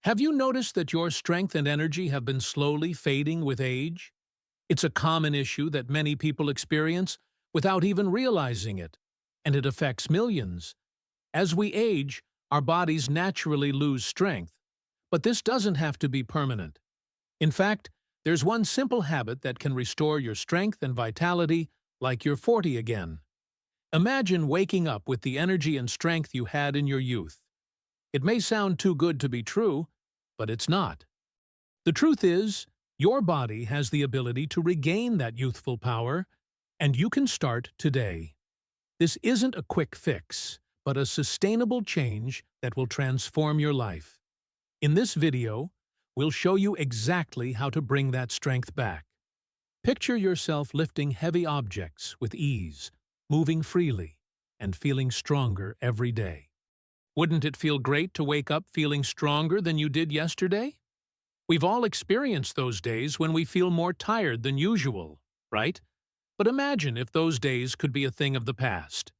Have you noticed that your strength and energy have been slowly fading with age? It's a common issue that many people experience without even realizing it, and it affects millions. As we age, our bodies naturally lose strength, but this doesn't have to be permanent. In fact, there's one simple habit that can restore your strength and vitality like you're 40 again. Imagine waking up with the energy and strength you had in your youth. It may sound too good to be true, but it's not. The truth is, your body has the ability to regain that youthful power, and you can start today. This isn't a quick fix, but a sustainable change that will transform your life. In this video, we'll show you exactly how to bring that strength back. Picture yourself lifting heavy objects with ease, moving freely, and feeling stronger every day. Wouldn't it feel great to wake up feeling stronger than you did yesterday? We've all experienced those days when we feel more tired than usual, right? But imagine if those days could be a thing of the past.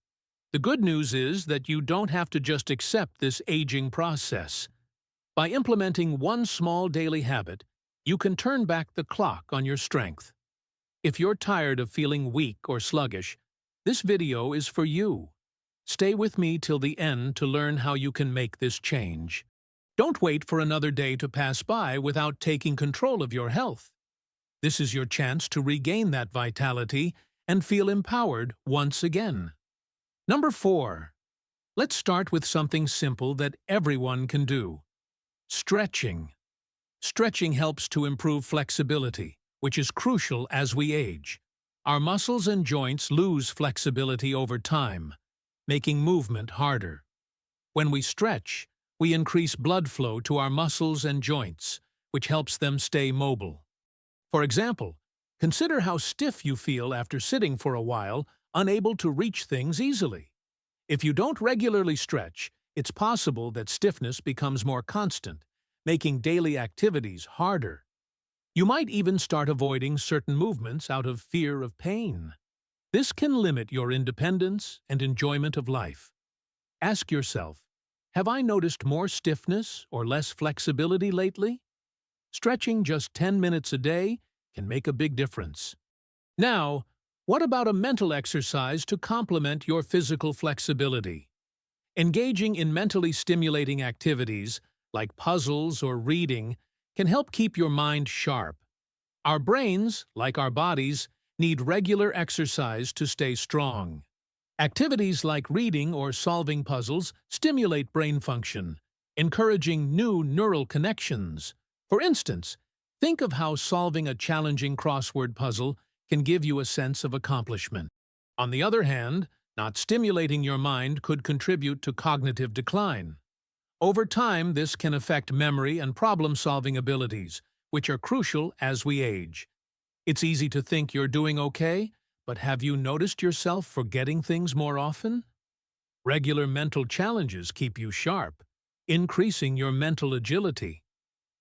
The good news is that you don't have to just accept this aging process. By implementing one small daily habit, you can turn back the clock on your strength. If you're tired of feeling weak or sluggish, this video is for you. Stay with me till the end to learn how you can make this change. Don't wait for another day to pass by without taking control of your health. This is your chance to regain that vitality and feel empowered once again. Number 4. Let's start with something simple that everyone can do. Stretching. Stretching helps to improve flexibility, which is crucial as we age. Our muscles and joints lose flexibility over time, making movement harder. When we stretch, we increase blood flow to our muscles and joints, which helps them stay mobile. For example, consider how stiff you feel after sitting for a while, unable to reach things easily. If you don't regularly stretch, it's possible that stiffness becomes more constant, making daily activities harder. You might even start avoiding certain movements out of fear of pain. This can limit your independence and enjoyment of life. Ask yourself, have I noticed more stiffness or less flexibility lately? Stretching just 10 minutes a day can make a big difference. Now, what about a mental exercise to complement your physical flexibility? Engaging in mentally stimulating activities, like puzzles or reading, can help keep your mind sharp. Our brains, like our bodies, need regular exercise to stay strong. Activities like reading or solving puzzles stimulate brain function, encouraging new neural connections. For instance, think of how solving a challenging crossword puzzle can give you a sense of accomplishment. On the other hand, not stimulating your mind could contribute to cognitive decline. Over time, this can affect memory and problem-solving abilities, which are crucial as we age. It's easy to think you're doing okay, but have you noticed yourself forgetting things more often? Regular mental challenges keep you sharp, increasing your mental agility.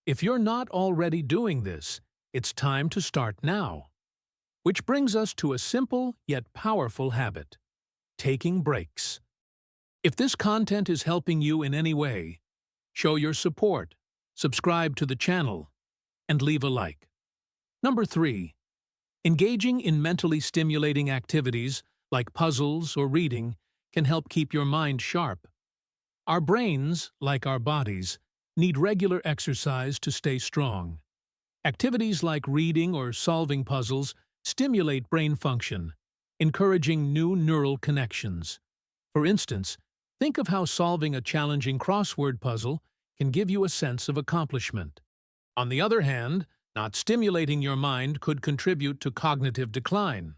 If you're not already doing this, it's time to start now. Which brings us to a simple yet powerful habit: taking breaks. If this content is helping you in any way, show your support, subscribe to the channel, and leave a like. Number 3. Engaging in mentally stimulating activities like puzzles or reading can help keep your mind sharp. Our brains, like our bodies, need regular exercise to stay strong. Activities like reading or solving puzzles stimulate brain function, encouraging new neural connections. For instance, think of how solving a challenging crossword puzzle can give you a sense of accomplishment. On the other hand, not stimulating your mind could contribute to cognitive decline.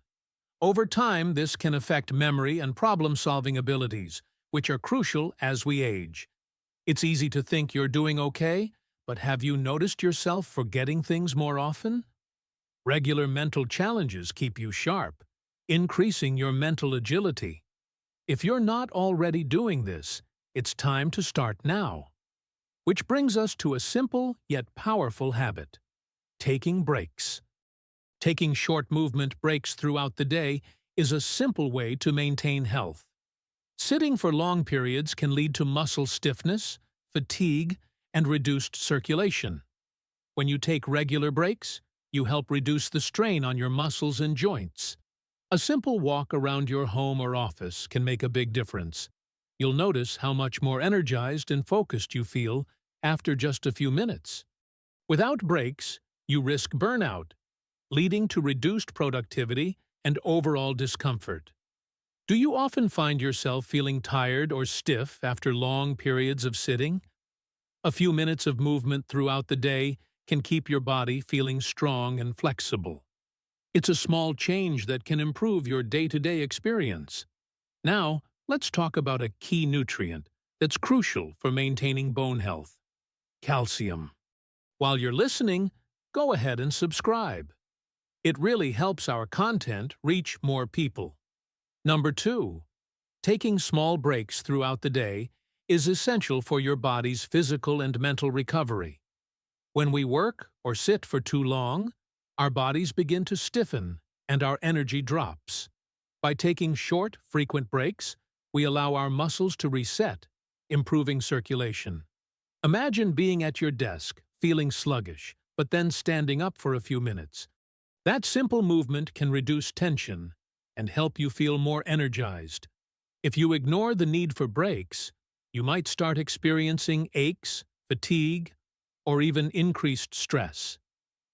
Over time, this can affect memory and problem-solving abilities, which are crucial as we age. It's easy to think you're doing okay, but have you noticed yourself forgetting things more often? Regular mental challenges keep you sharp, increasing your mental agility. If you're not already doing this, it's time to start now. Which brings us to a simple yet powerful habit: taking breaks. Taking short movement breaks throughout the day is a simple way to maintain health. Sitting for long periods can lead to muscle stiffness, fatigue, and reduced circulation. When you take regular breaks, you help reduce the strain on your muscles and joints. A simple walk around your home or office can make a big difference. You'll notice how much more energized and focused you feel after just a few minutes. Without breaks, you risk burnout, leading to reduced productivity and overall discomfort. Do you often find yourself feeling tired or stiff after long periods of sitting? A few minutes of movement throughout the day can keep your body feeling strong and flexible. It's a small change that can improve your day-to-day experience. Now, let's talk about a key nutrient that's crucial for maintaining bone health: calcium. While you're listening, go ahead and subscribe. It really helps our content reach more people. Number 2. Taking small breaks throughout the day is essential for your body's physical and mental recovery. When we work or sit for too long, our bodies begin to stiffen and our energy drops. By taking short, frequent breaks, we allow our muscles to reset, improving circulation. Imagine being at your desk, feeling sluggish, but then standing up for a few minutes. That simple movement can reduce tension and help you feel more energized. If you ignore the need for breaks, you might start experiencing aches, fatigue, or even increased stress.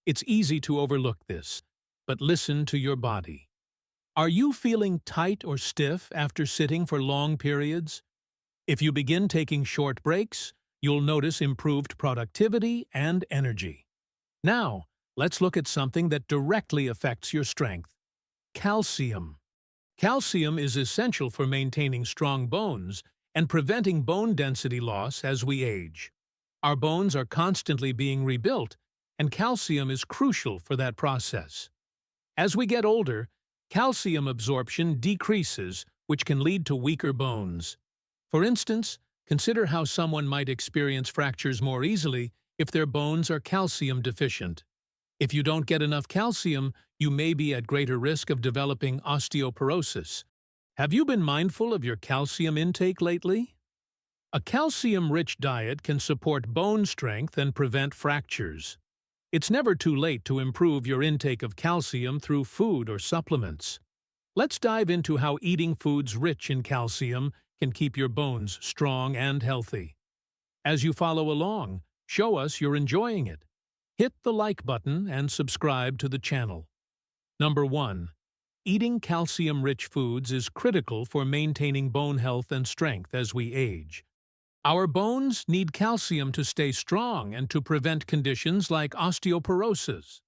It's easy to overlook this, but listen to your body. Are you feeling tight or stiff after sitting for long periods? If you begin taking short breaks, you'll notice improved productivity and energy. Now, let's look at something that directly affects your strength: calcium. Calcium is essential for maintaining strong bones and preventing bone density loss as we age. Our bones are constantly being rebuilt, and calcium is crucial for that process. As we get older, calcium absorption decreases, which can lead to weaker bones. For instance, consider how someone might experience fractures more easily if their bones are calcium deficient. If you don't get enough calcium, you may be at greater risk of developing osteoporosis. Have you been mindful of your calcium intake lately? A calcium-rich diet can support bone strength and prevent fractures. It's never too late to improve your intake of calcium through food or supplements. Let's dive into how eating foods rich in calcium can keep your bones strong and healthy. As you follow along, show us you're enjoying it. Hit the like button and subscribe to the channel. Number 1. Eating calcium-rich foods is critical for maintaining bone health and strength as we age. Our bones need calcium to stay strong and to prevent conditions like osteoporosis.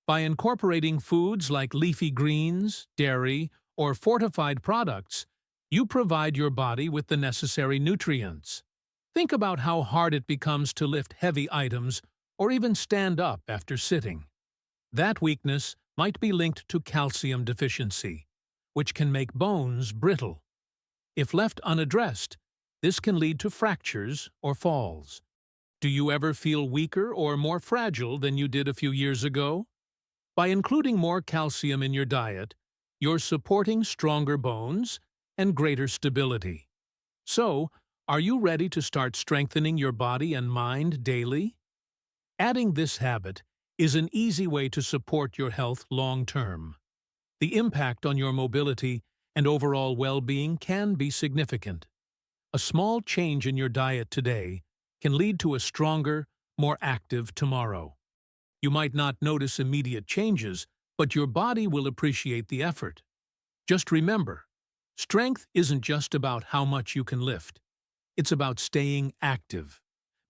By incorporating foods like leafy greens, dairy, or fortified products, you provide your body with the necessary nutrients. Think about how hard it becomes to lift heavy items or even stand up after sitting. That weakness might be linked to calcium deficiency, which can make bones brittle. If left unaddressed, this can lead to fractures or falls. Do you ever feel weaker or more fragile than you did a few years ago? By including more calcium in your diet, you're supporting stronger bones and greater stability. So, are you ready to start strengthening your body and mind daily? Adding this habit is an easy way to support your health long-term. The impact on your mobility and overall well-being can be significant. A small change in your diet today can lead to a stronger, more active tomorrow. You might not notice immediate changes, but your body will appreciate the effort. Just remember, strength isn't just about how much you can lift. It's about staying active.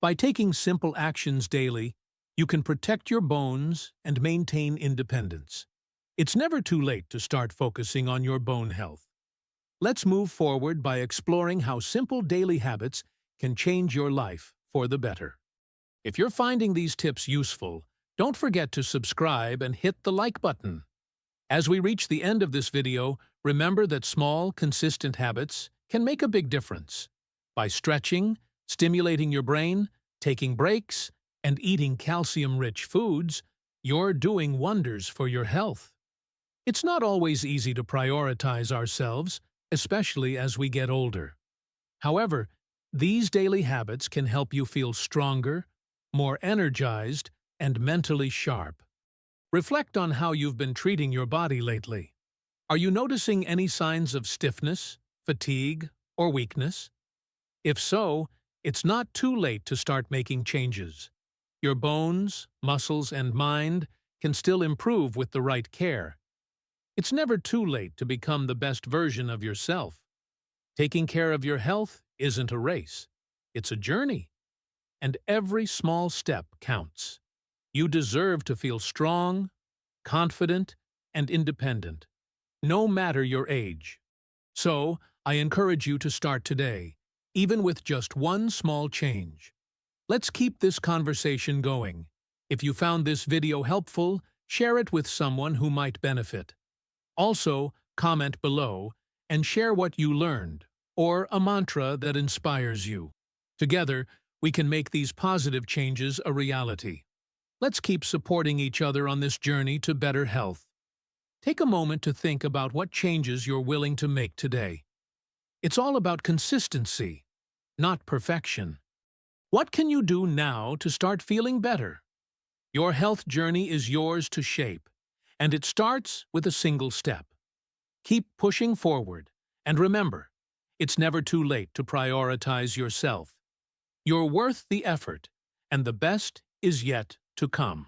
By taking simple actions daily, you can protect your bones and maintain independence. It's never too late to start focusing on your bone health. Let's move forward by exploring how simple daily habits can change your life for the better. If you're finding these tips useful, don't forget to subscribe and hit the like button. As we reach the end of this video, remember that small, consistent habits can make a big difference. By stretching, stimulating your brain, taking breaks, and eating calcium-rich foods, you're doing wonders for your health. It's not always easy to prioritize ourselves, especially as we get older. However, These daily habits can help you feel stronger, more energized, and mentally sharp. Reflect on how you've been treating your body lately. Are you noticing any signs of stiffness, fatigue, or weakness? If so, it's not too late to start making changes. Your bones, muscles, and mind can still improve with the right care. It's never too late to become the best version of yourself. Taking care of your health isn't a race. It's a journey. And every small step counts. You deserve to feel strong, confident, and independent, no matter your age. So, I encourage you to start today, even with just one small change. Let's keep this conversation going. If you found this video helpful, share it with someone who might benefit. Also, comment below and share what you learned, or a mantra that inspires you. Together, we can make these positive changes a reality. Let's keep supporting each other on this journey to better health. Take a moment to think about what changes you're willing to make today. It's all about consistency, not perfection. What can you do now to start feeling better? Your health journey is yours to shape, and it starts with a single step. Keep pushing forward, and remember, it's never too late to prioritize yourself. You're worth the effort, and the best is yet to come.